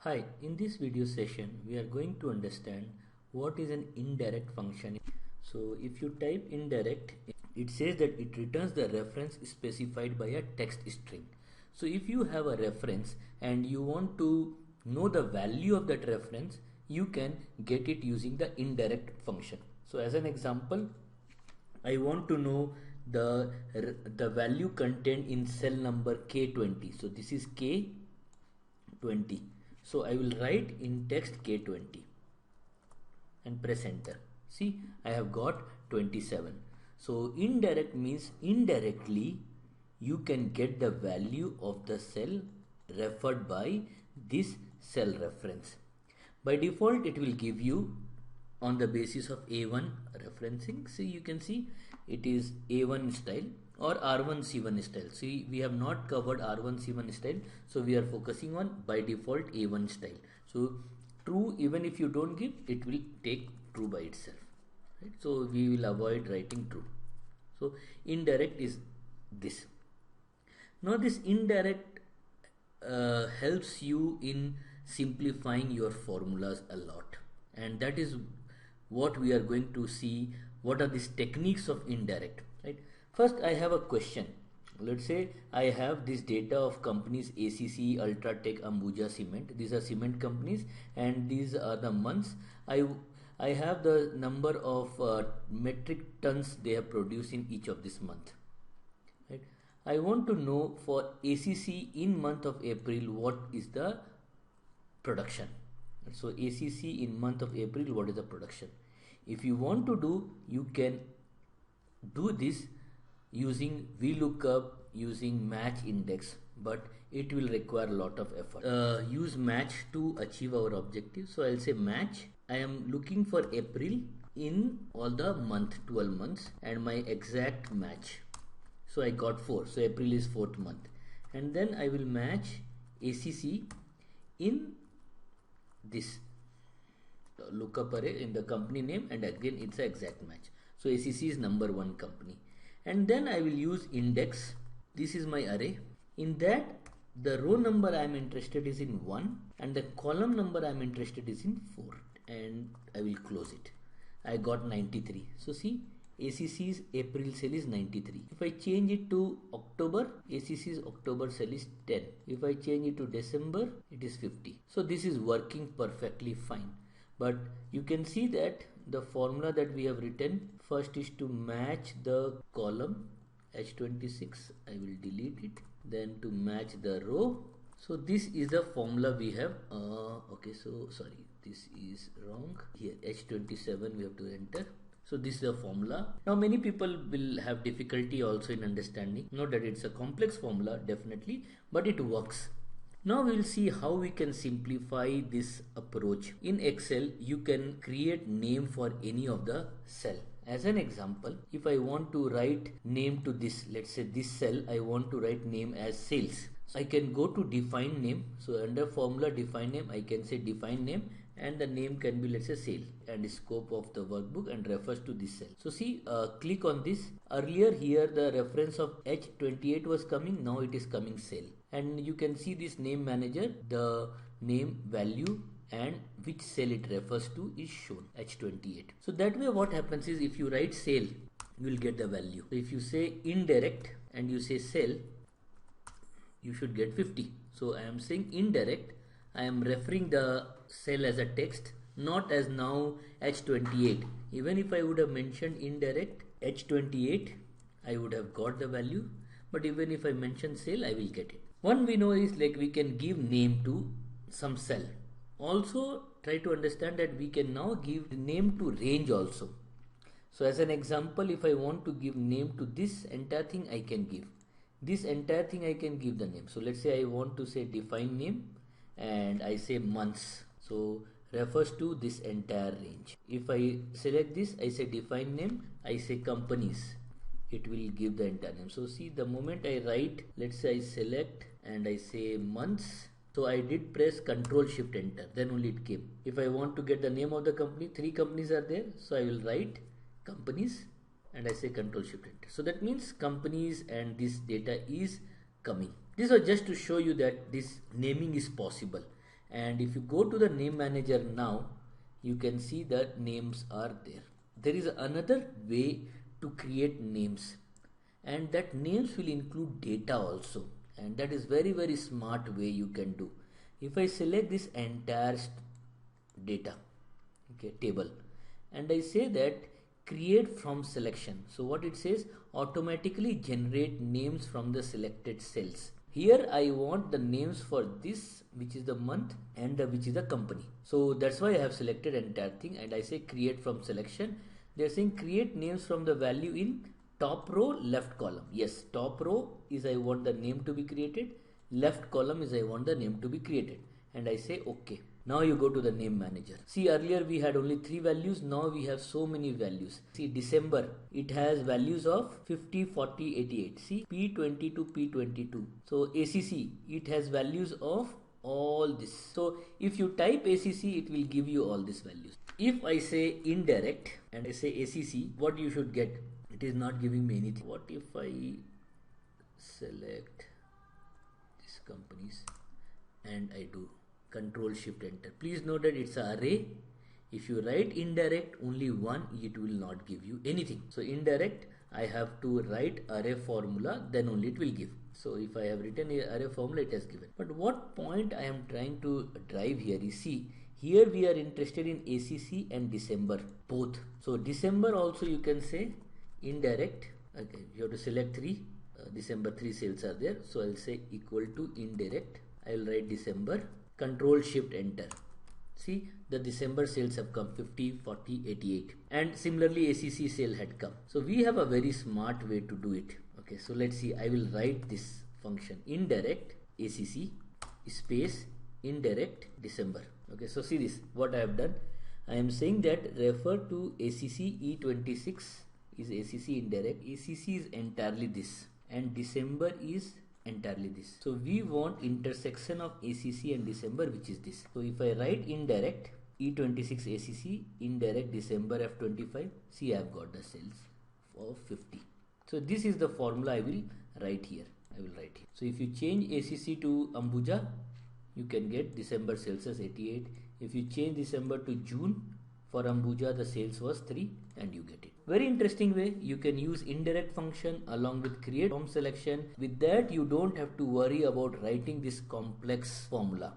Hi, in this video session we are going to understand what is an indirect function. So if you type indirect, it says that it returns the reference specified by a text string. So if you have a reference and you want to know the value of that reference, you can get it using the indirect function. So as an example, I want to know the value contained in cell number K20. So this is K20. So I will write in text K20 and press enter. See, I have got 27. So indirect means indirectly you can get the value of the cell referred by this cell reference. By default it will give you on the basis of A1 referencing. See, you can see it is A1 style or R1 C1 style. See, we have not covered R1 C1 style, so we are focusing on by default A1 style. So true, even if you don't give, it will take true by itself, right? So we will avoid writing true. So indirect is this. Now this indirect helps you in simplifying your formulas a lot, and that is what we are going to see. What are these techniques of indirect, right? First, I have a question. Let's say I have this data of companies ACC, Ultratech, Ambuja Cement. These are cement companies and these are the months. I have the number of metric tons they have produced in each of this month, right? I want to know for ACC in month of April what is the production. So ACC in month of April, what is the production? If you want to do, you can do this using VLOOKUP, using match index, but it will require a lot of effort. Use match to achieve our objective. So I'll say match. I am looking for April in all the month, 12 months, and my exact match. So I got 4. So April is 4th month, and then I will match ACC in this lookup array in the company name, and again it's an exact match. So ACC is number 1 company, and then I will use index. This is my array. In that, the row number I am interested is in 1 and the column number I am interested is in 4, and I will close it. I got 93. So see, ACC's April cell is 93. If I change it to October, ACC's October cell is 10. If I change it to December, it is 50. So this is working perfectly fine. But you can see that the formula that we have written, first is to match the column H26. I will delete it. Then to match the row. So this is the formula we have. Okay, so sorry, this is wrong. Here H27 we have to enter. So this is the formula. Now many people will have difficulty also in understanding. Not that it's a complex formula, definitely, but it works. Now we will see how we can simplify this approach. In Excel, you can create name for any of the cell. As an example, if I want to write name to this, let's say this cell, I want to write name as sales. I can go to define name. So under formula define name, I can say define name, and the name can be, let's say, sale, and scope of the workbook, and refers to this cell. So see, click on this. Earlier here the reference of H28 was coming, now it is coming sale, and you can see this name manager, the name, value, and which cell it refers to is shown, H28. So that way what happens is, if you write sale, you will get the value. So if you say indirect and you say cell, you should get 50. So I am saying indirect, I am referring the cell as a text, not as now H28. Even if I would have mentioned indirect H28, I would have got the value, but even if I mention cell, I will get it. One we know is, like, we can give name to some cell. Also try to understand that we can now give name to range also. So as an example, if I want to give name to this entire thing, I can give this entire thing, I can give the name. So let's say I want to say define name, and I say months, so refers to this entire range. If I select this, I say define name, I say companies, it will give the entire name. So see, the moment I write, let's say I select and I say months, so I did press Ctrl Shift Enter, then only it came. If I want to get the name of the company, 3 companies are there, so I will write companies and I say Ctrl Shift Enter. So that means companies, and this data is coming. This was just to show you that this naming is possible. And if you go to the name manager now, you can see that names are there. There is another way to create names, and that names will include data also, and that is very smart way you can do. If I select this entire data, okay, table, and I say that create from selection, so what it says, automatically generate names from the selected cells. Here I want the names for this, which is the month, and which is the company. So that's why I have selected entire thing, and I say create from selection. They are saying create names from the value in top row, left column. Yes, top row is I want the name to be created, left column is I want the name to be created, and I say OK. Now you go to the name manager. See, earlier we had only 3 values, now we have so many values. See, December, it has values of 50, 40, 88. See, P20 to P22. So ACC, it has values of all this. So if you type ACC, it will give you all these values. If I say indirect and I say ACC, what you should get? It is not giving me anything. What if I select these companies and I do Control Shift Enter? Please note that it's an array. If you write indirect only one, it will not give you anything. So indirect, I have to write array formula, then only it will give. So if I have written a array formula, it has given. But what point I am trying to drive here is, see, here we are interested in ACC and December both. So December also you can say indirect. Okay, you have to select 3. December 3 sales are there. So I'll say equal to indirect. I will write December. Control Shift Enter. See, the December sales have come 50, 40, 88, and similarly ACC sale had come. So we have a very smart way to do it. Okay, so let's see. I will write this function indirect ACC space indirect December. Okay, so see this, what I have done. I am saying that refer to ACC E26 is ACC indirect. ACC is entirely this, and December is entirely this. So we want intersection of ACC and December, which is this. So if I write indirect E26 ACC indirect December F25, see, I have got the sales of 50. So this is the formula I will write here. So if you change ACC to Ambuja, you can get December sales as 88. If you change December to June, for Ambuja the sales was 3, and you get it. Very interesting way. You can use indirect function along with create from selection. With that, you don't have to worry about writing this complex formula.